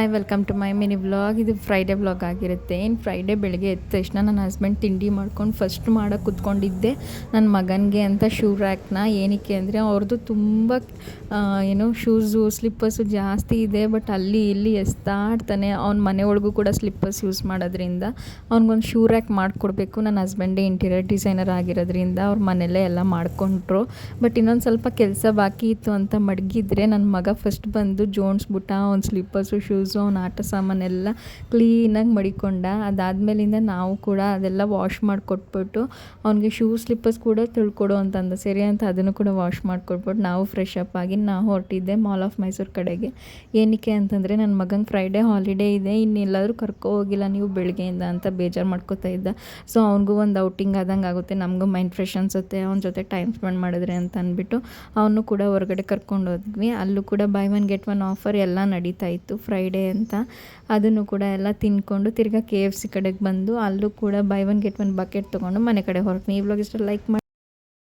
Hi welcome to my mini vlog. ಇದು Friday vlog ಆಗಿರುತ್ತೆ. Friday ಬೆಳಗ್ಗೆ ಎದ್ದ ತಕ್ಷಣ ನನ್ನ ಹಸ್ಬೆಂಡ್ ತಿಂಡಿ ಮಾಡ್ಕೊಂಡು ಫಸ್ಟ್ ಮಾಡೋಕ್ಕೆ ಕೂತ್ಕೊಂಡಿದ್ದೆ ನನ್ನ ಮಗನಿಗೆ ಅಂತ ಶೂ ರ್ಯಾಕ್ನ. ಏನಕ್ಕೆ ಅಂದರೆ ಅವ್ರದ್ದು ತುಂಬ ಶೂಸು ಸ್ಲಿಪ್ಪರ್ಸು ಜಾಸ್ತಿ ಇದೆ. ಬಟ್ ಅಲ್ಲಿ ಇಲ್ಲಿ ಎಸ್ತಾಡ್ತಾನೆ. ಅವ್ನ ಮನೆ ಒಳಗೂ ಕೂಡ ಸ್ಲಿಪ್ಪರ್ಸ್ ಯೂಸ್ ಮಾಡೋದ್ರಿಂದ ಅವ್ನಿಗೊಂದು ಶೂ ರ್ಯಾಕ್ ಮಾಡಿಕೊಡ್ಬೇಕು. ನನ್ನ ಹಸ್ಬೆಂಡೇ ಇಂಟೀರಿಯರ್ ಡಿಸೈನರ್ ಆಗಿರೋದ್ರಿಂದ ಅವ್ರ ಮನೆಯಲ್ಲೇ ಎಲ್ಲ ಮಾಡಿಕೊಂಡ್ರು. ಬಟ್ ಇನ್ನೊಂದು ಸ್ವಲ್ಪ ಕೆಲಸ ಬಾಕಿ ಇತ್ತು ಅಂತ ಮಡಗಿದ್ರೆ ನನ್ನ ಮಗ ಫಸ್ಟ್ ಬಂದು ಜೋಡಿಸ್ಬಿಟ್ಟ. ಅವ್ನ ಸ್ಲಿಪ್ಪರ್ಸು ಶೂಸು ಅವ್ನ ಆಟ ಸಾಮಾನೆಲ್ಲ ಕ್ಲೀನಾಗಿ ಮಡಿಕೊಂಡ. ಅದಾದಮೇಲಿಂದ ನಾವು ಕೂಡ ಅದೆಲ್ಲ ವಾಶ್ ಮಾಡಿಕೊಟ್ಬಿಟ್ಟು ಅವ್ನಿಗೆ ಶೂ ಸ್ಲಿಪ್ಪರ್ಸ್ ಕೂಡ ತಿಳ್ಕೊಡು ಅಂತಂದ. ಸರಿ ಅಂತ ಅದನ್ನು ಕೂಡ ವಾಶ್ ಮಾಡಿಕೊಟ್ಬಿಟ್ಟು ನಾವು ಫ್ರೆಶ್ ಅಪ್ ಆಗಿ ನಾವು ಹೊರಟಿದ್ದೆ ಮಾಲ್ ಆಫ್ ಮೈಸೂರು ಕಡೆಗೆ. ಏನಕ್ಕೆ ಅಂತಂದರೆ ನನ್ನ ಮಗಂಗೆ ಫ್ರೈಡೇ ಹಾಲಿಡೇ ಇದೆ, ಇನ್ನೆಲ್ಲಾದರೂ ಕರ್ಕೊ ಹೋಗಿಲ್ಲ ನೀವು ಬೆಳಗ್ಗೆಯಿಂದ ಅಂತ ಬೇಜಾರು ಮಾಡ್ಕೋತಾ ಇದ್ದ. ಸೊ ಅವ್ನಿಗೂ ಒಂದು ಔಟಿಂಗ್ ಆದಂಗೆ ಆಗುತ್ತೆ, ನಮಗೂ ಮೈಂಡ್ ಫ್ರೆಶ್ ಅನಿಸುತ್ತೆ ಅವನ ಜೊತೆ ಟೈಮ್ ಸ್ಪೆಂಡ್ ಮಾಡಿದ್ರೆ ಅಂತ ಅಂದ್ಬಿಟ್ಟು ಅವನು ಕೂಡ ಹೊರಗಡೆ ಕರ್ಕೊಂಡು ಹೋದ್ವಿ. ಅಲ್ಲೂ ಕೂಡ by one get one offer ಎಲ್ಲ ನಡೀತಾ ಇತ್ತು ಫ್ರೈಡೇ ಅಂತ. ಅದನ್ನು ಕೂಡ ಎಲ್ಲ ತಿನ್ಕೊಂಡು ತಿರ್ಗಾ KFC ಕಡೆಗೆ ಬಂದು ಅಲ್ಲೂ ಕೂಡ by one get one bucket ತೊಗೊಂಡು ಮನೆ ಕಡೆ ಹೊರಟ್ವಿ. ಈ ವ್ಲಾಗ್ ಇಷ್ಟ ಲೈಕ್ ಮಾಡಿ.